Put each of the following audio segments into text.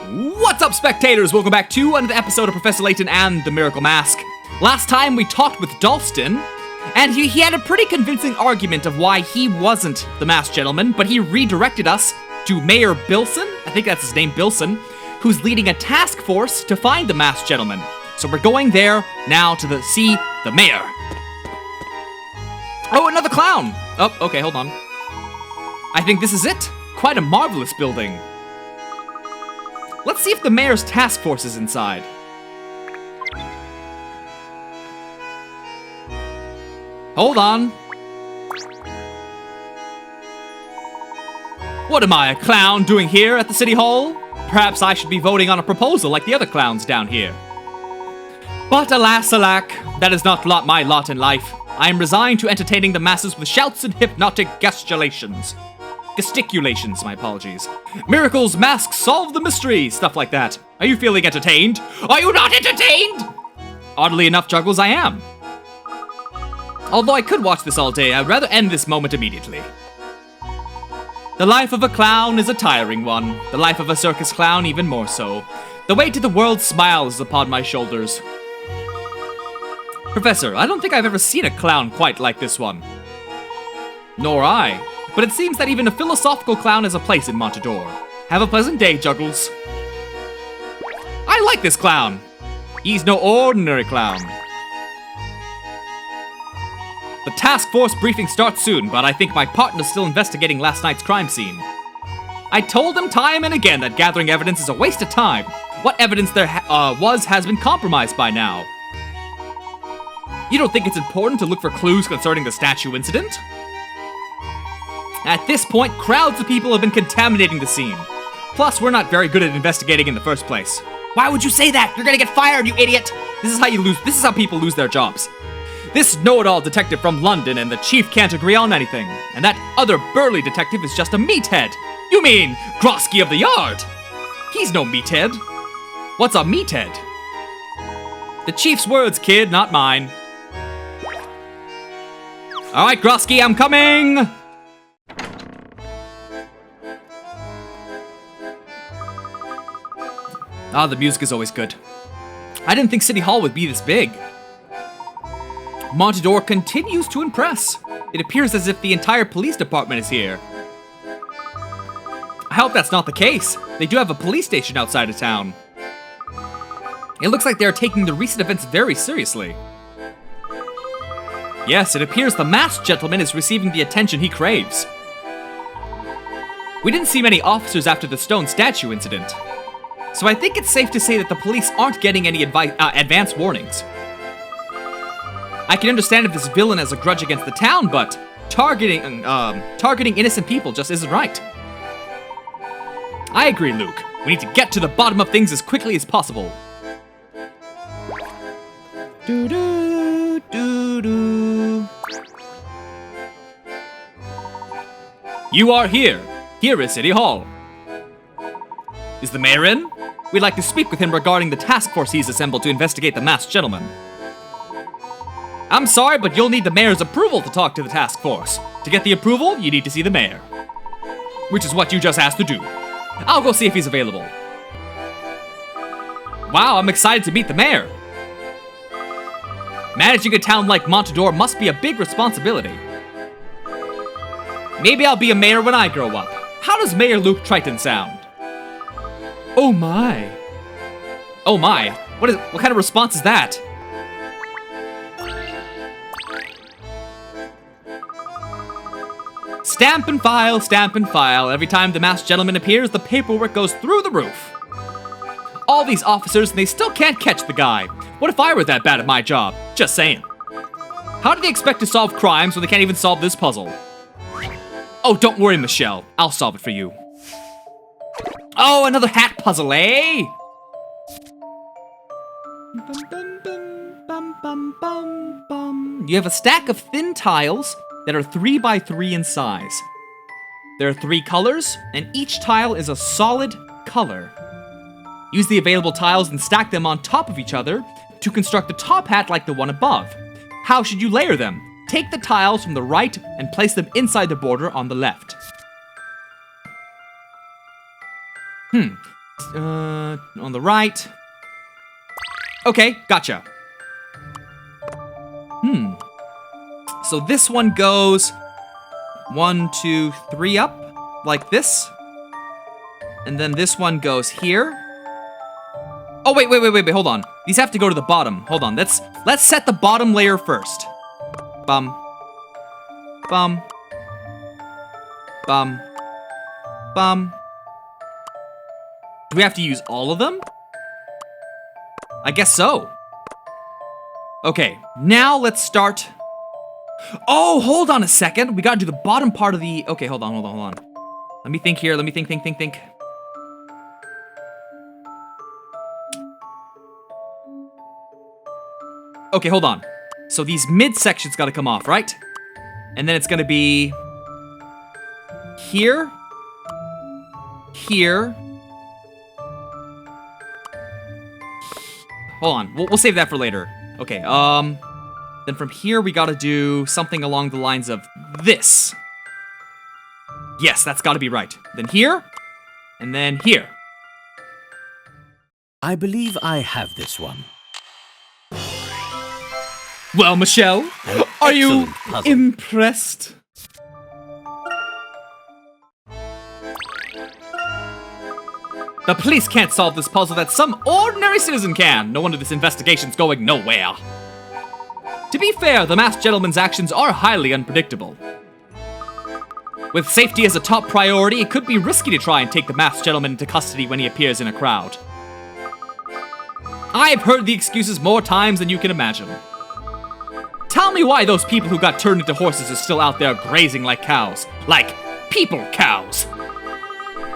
What's up, spectators? Welcome back to another episode of Professor Layton and the Miracle Mask. Last time we talked with Dalston, and he had a pretty convincing argument of why he wasn't the masked gentleman, but he redirected us to Mayor Bilson, I think that's his name, Bilson, who's leading a task force to find the masked gentleman. So we're going there now to see the mayor. Oh, another clown! Oh, okay, hold on. I think this is it. Quite a marvelous building. Let's see if the mayor's task force is inside. Hold on. What am I, a clown, doing here at the city hall? Perhaps I should be voting on a proposal like the other clowns down here. But alas, alack, that is not my lot in life. I am resigned to entertaining the masses with shouts and hypnotic gesticulations. Gesticulations, my apologies. Miracles, masks, solve the mystery, stuff like that. Are you feeling entertained? Are you not entertained? Oddly enough, Juggles, I am. Although I could watch this all day, I'd rather end this moment immediately. The life of a clown is a tiring one. The life of a circus clown even more so. The weight of the world's smile is upon my shoulders. Professor, I don't think I've ever seen a clown quite like this one. Nor I. But it seems that even a philosophical clown has a place in Montador. Have a pleasant day, Juggles. I like this clown. He's no ordinary clown. The task force briefing starts soon, but I think my partner's still investigating last night's crime scene. I told him time and again that gathering evidence is a waste of time. What evidence there was has been compromised by now. You don't think it's important to look for clues concerning the statue incident? At this point, crowds of people have been contaminating the scene. Plus, we're not very good at investigating in the first place. Why would you say that? You're gonna get fired, you idiot! This is how people lose their jobs. This know-it-all detective from London and the chief can't agree on anything. And that other burly detective is just a meathead. You mean Grosky of the Yard? He's no meathead. What's a meathead? The chief's words, kid, not mine. Alright, Grosky, I'm coming! Ah, the music is always good. I didn't think City Hall would be this big. Montador continues to impress. It appears as if the entire police department is here. I hope that's not the case. They do have a police station outside of town. It looks like they are taking the recent events very seriously. Yes, it appears the masked gentleman is receiving the attention he craves. We didn't see many officers after the stone statue incident. So I think it's safe to say that the police aren't getting any advance warnings. I can understand if this villain has a grudge against the town, but targeting innocent people just isn't right. I agree, Luke. We need to get to the bottom of things as quickly as possible. You are here. Here is City Hall. Is the mayor in? We'd like to speak with him regarding the task force he's assembled to investigate the masked gentleman. I'm sorry, but you'll need the mayor's approval to talk to the task force. To get the approval, you need to see the mayor. Which is what you just asked to do. I'll go see if he's available. Wow, I'm excited to meet the mayor. Managing a town like Montador must be a big responsibility. Maybe I'll be a mayor when I grow up. How does Mayor Luke Reiton sound? Oh my. Oh my. What kind of response is that? Stamp and file, stamp and file. Every time the masked gentleman appears, the paperwork goes through the roof. All these officers, and they still can't catch the guy. What if I were that bad at my job? Just saying. How do they expect to solve crimes when they can't even solve this puzzle? Oh, don't worry, Michelle. I'll solve it for you. Oh, another hat puzzle, eh? You have a stack of thin tiles that are 3 by 3 in size. There are 3 colors, and each tile is a solid color. Use the available tiles and stack them on top of each other to construct a top hat like the one above. How should you layer them? Take the tiles from the right and place them inside the border on the left. On the right. Okay, gotcha. So this one goes 1, 2, 3 up, like this. And then this one goes here. Oh, wait, hold on. These have to go to the bottom. Hold on, let's set the bottom layer first. Bum. Bum. Bum. Bum. Do we have to use all of them? I guess so. Okay, now let's start. Oh, hold on a second. We gotta do the bottom part of the... Okay, hold on. Let me think here. Let me think. Okay, hold on. So these mid-sections gotta come off, right? And then it's gonna be... Here. Here. Hold on, we'll save that for later. Okay, then from here we gotta do something along the lines of this. Yes, that's gotta be right. Then here, and then here. I believe I have this one. Well, Michelle, are you impressed? The police can't solve this puzzle that some ordinary citizen can. No wonder this investigation's going nowhere. To be fair, the masked gentleman's actions are highly unpredictable. With safety as a top priority, it could be risky to try and take the masked gentleman into custody when he appears in a crowd. I've heard the excuses more times than you can imagine. Tell me why those people who got turned into horses are still out there grazing like cows. Like people cows.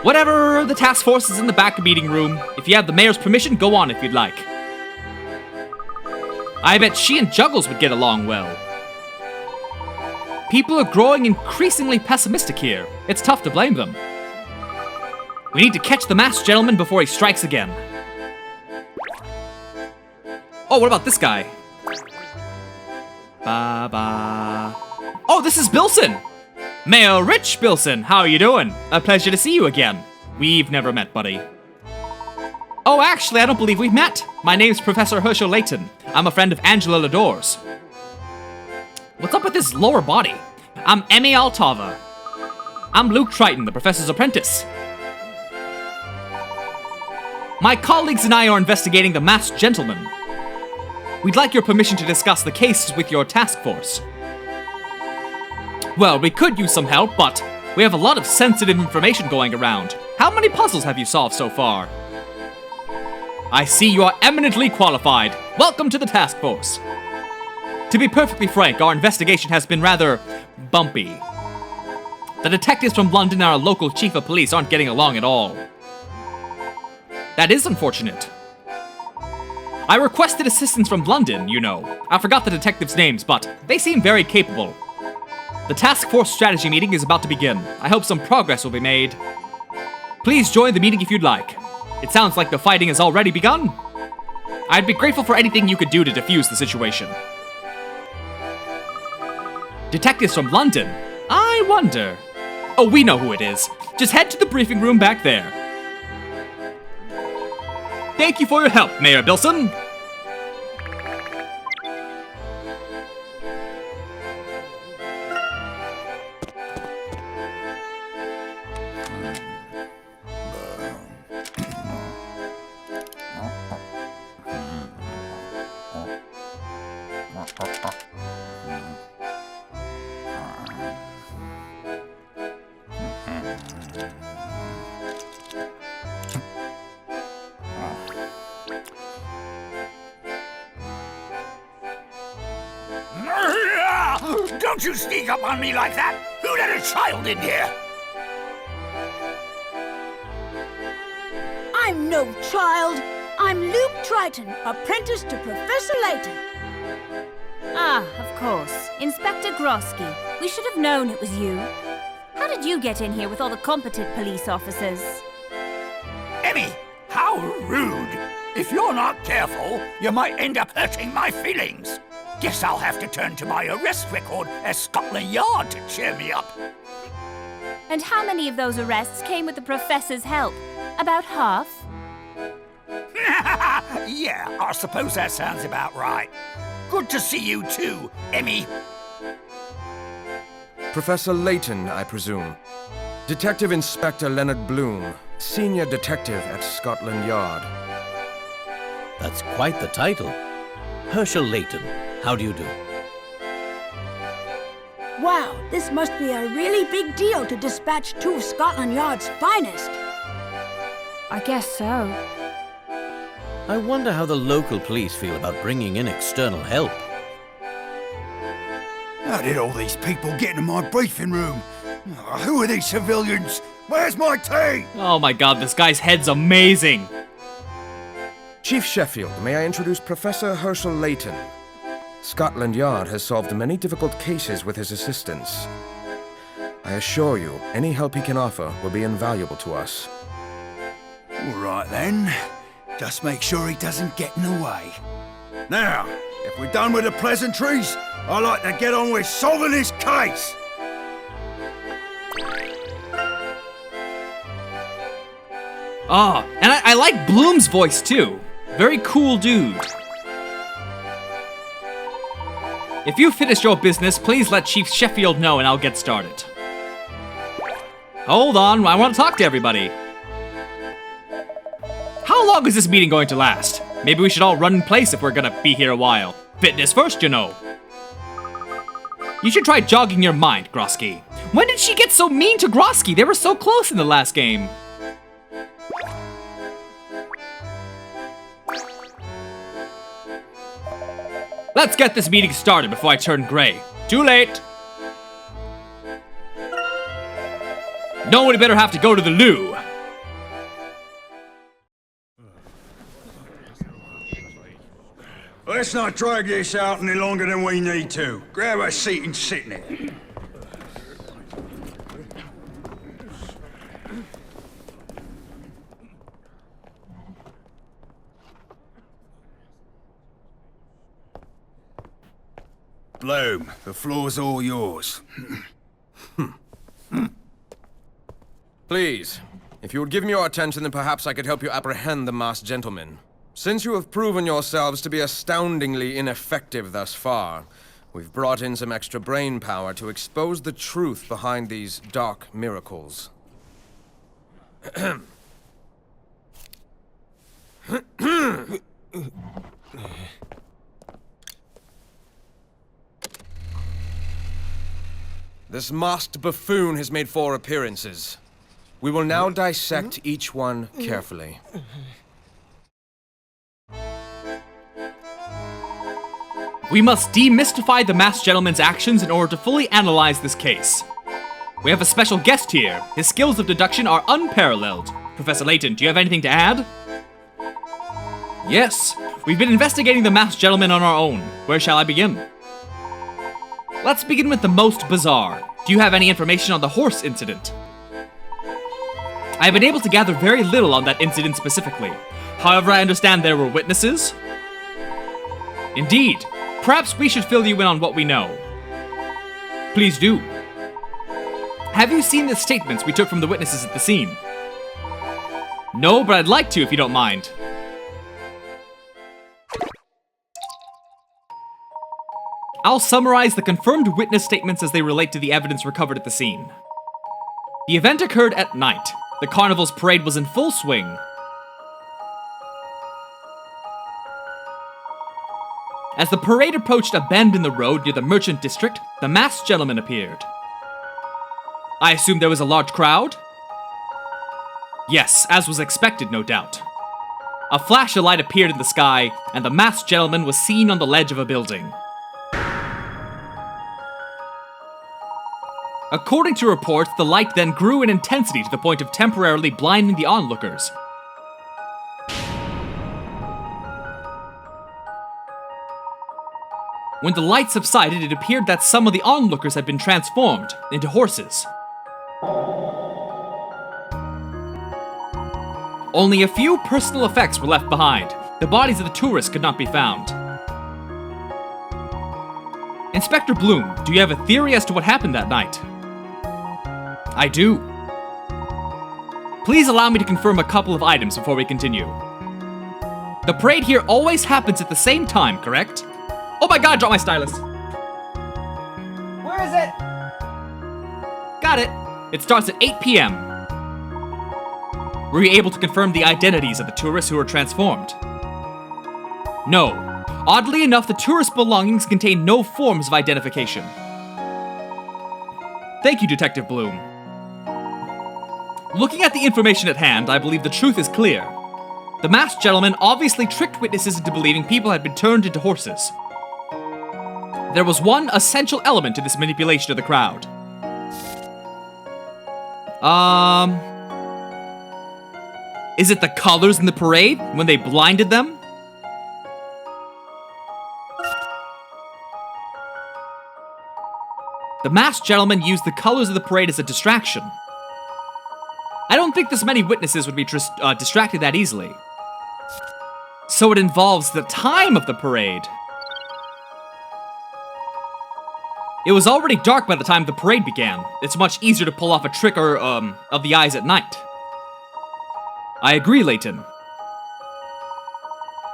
Whatever, the task force is in the back meeting room. If you have the mayor's permission, go on if you'd like. I bet she and Juggles would get along well. People are growing increasingly pessimistic here. It's tough to blame them. We need to catch the masked gentleman before he strikes again. Oh, what about this guy? Oh, this is Bilson! Mayor Rich Bilson, how are you doing? A pleasure to see you again. We've never met, buddy. Oh, actually, I don't believe we've met. My name's Professor Layton. I'm a friend of Angela Lador's. What's up with his lower body? I'm Emmy Altava. I'm Luke Triton, the professor's apprentice. My colleagues and I are investigating the masked gentleman. We'd like your permission to discuss the case with your task force. Well, we could use some help, but we have a lot of sensitive information going around. How many puzzles have you solved so far? I see you are eminently qualified. Welcome to the task force. To be perfectly frank, our investigation has been rather bumpy. The detectives from London and our local chief of police aren't getting along at all. That is unfortunate. I requested assistance from London, you know. I forgot the detectives' names, but they seem very capable. The task force strategy meeting is about to begin. I hope some progress will be made. Please join the meeting if you'd like. It sounds like the fighting has already begun. I'd be grateful for anything you could do to defuse the situation. Detectives from London? I wonder. Oh, we know who it is. Just head to the briefing room back there. Thank you for your help, Mayor Bilson. Don't you sneak up on me like that! Who let a child in here? I'm no child. I'm Luke Triton, apprentice to Professor Layton. Ah, of course. Inspector Grosky. We should have known it was you. How did you get in here with all the competent police officers? Emmy, how rude! If you're not careful, you might end up hurting my feelings. Guess I'll have to turn to my arrest record at Scotland Yard to cheer me up. And how many of those arrests came with the professor's help? About half? Yeah, I suppose that sounds about right. Good to see you too, Emmy. Professor Layton, I presume. Detective Inspector Leonard Bloom, Senior Detective at Scotland Yard. That's quite the title. Herschel Layton, how do you do? Wow, this must be a really big deal to dispatch two of Scotland Yard's finest. I guess so. I wonder how the local police feel about bringing in external help. How did all these people get into my briefing room? Who are these civilians? Where's my tea? Oh my god, this guy's head's amazing. Chief Sheffield, may I introduce Professor Herschel Layton? Scotland Yard has solved many difficult cases with his assistance. I assure you, any help he can offer will be invaluable to us. All right then. Just make sure he doesn't get in the way. Now, if we're done with the pleasantries, I'd like to get on with solving this case. Oh, and I like Bloom's voice too. Very cool dude. If you've finished your business, please let Chief Sheffield know and I'll get started. Hold on, I want to talk to everybody. How long is this meeting going to last? Maybe we should all run in place if we're gonna be here a while. Fitness first, you know. You should try jogging your mind, Grosky. When did she get so mean to Grosky? They were so close in the last game. Let's get this meeting started before I turn gray. Too late. Nobody better have to go to the loo. Let's not drag this out any longer than we need to. Grab a seat and sit in it. Bloom, the floor's all yours. Please, if you would give me your attention, then perhaps I could help you apprehend the masked gentleman. Since you have proven yourselves to be astoundingly ineffective thus far, we've brought in some extra brain power to expose the truth behind these dark miracles. This masked buffoon has made 4 appearances. We will now dissect each one carefully. We must demystify the masked gentleman's actions in order to fully analyze this case. We have a special guest here. His skills of deduction are unparalleled. Professor Layton, do you have anything to add? Yes, we've been investigating the masked gentleman on our own. Where shall I begin? Let's begin with the most bizarre. Do you have any information on the horse incident? I have been able to gather very little on that incident specifically. However, I understand there were witnesses. Indeed. Perhaps we should fill you in on what we know. Please do. Have you seen the statements we took from the witnesses at the scene? No, but I'd like to if you don't mind. I'll summarize the confirmed witness statements as they relate to the evidence recovered at the scene. The event occurred at night. The carnival's parade was in full swing. As the parade approached a bend in the road near the merchant district, the masked gentleman appeared. I assume there was a large crowd? Yes, as was expected, no doubt. A flash of light appeared in the sky, and the masked gentleman was seen on the ledge of a building. According to reports, the light then grew in intensity to the point of temporarily blinding the onlookers. When the light subsided, it appeared that some of the onlookers had been transformed into horses. Only a few personal effects were left behind. The bodies of the tourists could not be found. Inspector Bloom, do you have a theory as to what happened that night? I do. Please allow me to confirm a couple of items before we continue. The parade here always happens at the same time, correct? Oh my god, drop my stylus. Where is it? Got it. It starts at 8 p.m. Were you able to confirm the identities of the tourists who were transformed? No. Oddly enough, the tourist belongings contain no forms of identification. Thank you, Detective Bloom. Looking at the information at hand, I believe the truth is clear. The masked gentleman obviously tricked witnesses into believing people had been turned into horses. There was one essential element to this manipulation of the crowd. Is it the colors in the parade when they blinded them? The masked gentleman used the colors of the parade as a distraction. I don't think this many witnesses would be distracted that easily. So it involves the time of the parade. It was already dark by the time the parade began. It's much easier to pull off a trick of the eyes at night. I agree, Layton.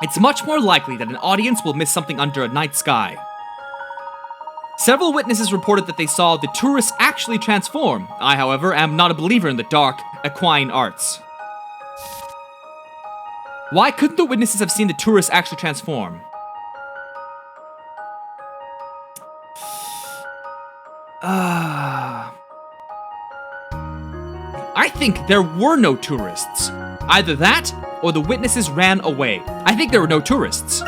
It's much more likely that an audience will miss something under a night sky. Several witnesses reported that they saw the tourists actually transform. I, however, am not a believer in the dark, equine arts. Why couldn't the witnesses have seen the tourists actually transform? I think there were no tourists. Either that, or the witnesses ran away. I think there were no tourists.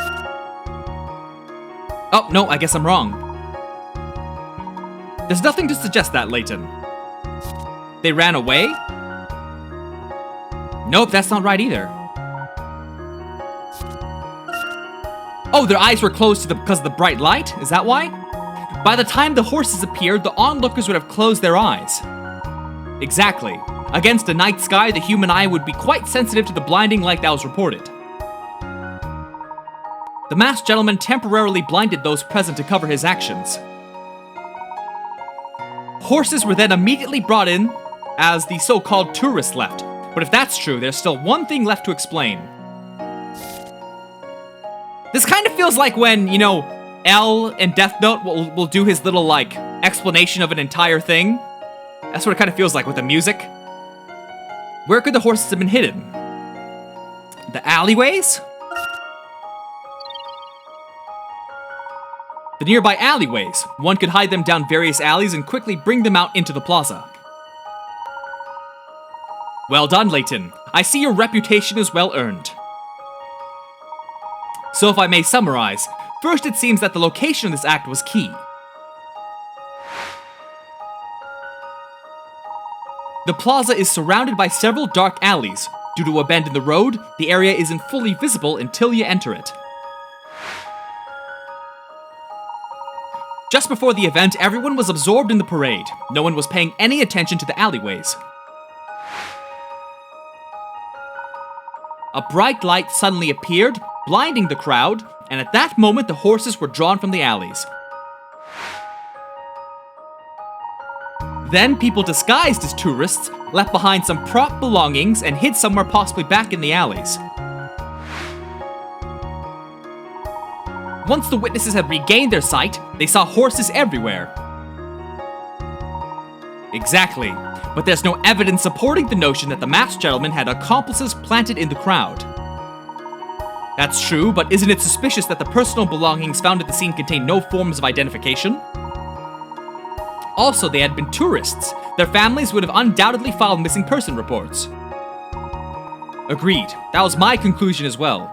Oh, no, I guess I'm wrong. There's nothing to suggest that, Layton. They ran away? Nope, that's not right either. Oh, their eyes were closed because of the bright light? Is that why? By the time the horses appeared, the onlookers would have closed their eyes. Exactly. Against a night sky, the human eye would be quite sensitive to the blinding light that was reported. The masked gentleman temporarily blinded those present to cover his actions. Horses were then immediately brought in as the so-called tourists left. But if that's true, there's still one thing left to explain. This kind of feels like when, you know, L in Death Note will do his little, like, explanation of an entire thing. That's what it kind of feels like with the music. Where could the horses have been hidden? The alleyways? The nearby alleyways. One could hide them down various alleys and quickly bring them out into the plaza. Well done, Layton. I see your reputation is well earned. So if I may summarize, first it seems that the location of this act was key. The plaza is surrounded by several dark alleys. Due to a bend in the road, the area isn't fully visible until you enter it. Just before the event, everyone was absorbed in the parade. No one was paying any attention to the alleyways. A bright light suddenly appeared, blinding the crowd, and at that moment the horses were drawn from the alleys. Then people disguised as tourists left behind some prop belongings and hid somewhere possibly back in the alleys. Once the witnesses had regained their sight, they saw horses everywhere. Exactly, but there's no evidence supporting the notion that the masked gentleman had accomplices planted in the crowd. That's true, but isn't it suspicious that the personal belongings found at the scene contain no forms of identification? Also, they had been tourists. Their families would have undoubtedly filed missing person reports. Agreed. That was my conclusion as well.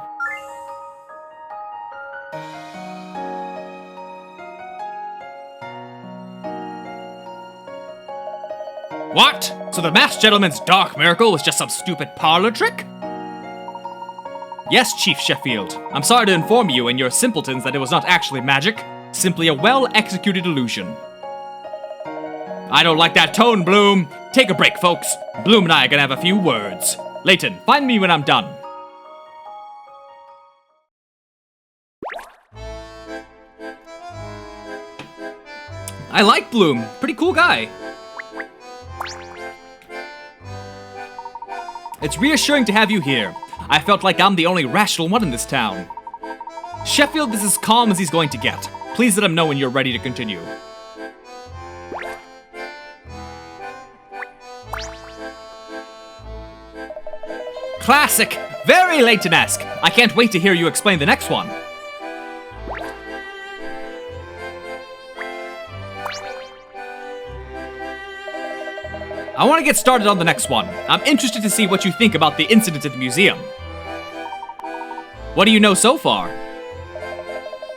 What? So the masked gentleman's dark miracle was just some stupid parlor trick? Yes, Chief Sheffield. I'm sorry to inform you and your simpletons that it was not actually magic, simply a well-executed illusion. I don't like that tone, Bloom. Take a break, folks. Bloom and I are gonna have a few words. Layton, find me when I'm done. I like Bloom. Pretty cool guy. It's reassuring to have you here. I felt like I'm the only rational one in this town. Sheffield is as calm as he's going to get. Please let him know when you're ready to continue. Classic! Very Layton-esque! I can't wait to hear you explain the next one. I want to get started on the next one. I'm interested to see what you think about the incident at the museum. What do you know so far?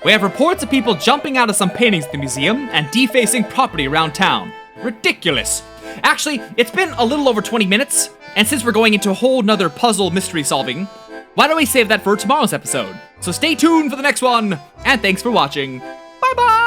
We have reports of people jumping out of some paintings at the museum and defacing property around town. Ridiculous. Actually, it's been a little over 20 minutes, and since we're going into a whole nother puzzle mystery solving, why don't we save that for tomorrow's episode? So stay tuned for the next one, and thanks for watching. Bye-bye!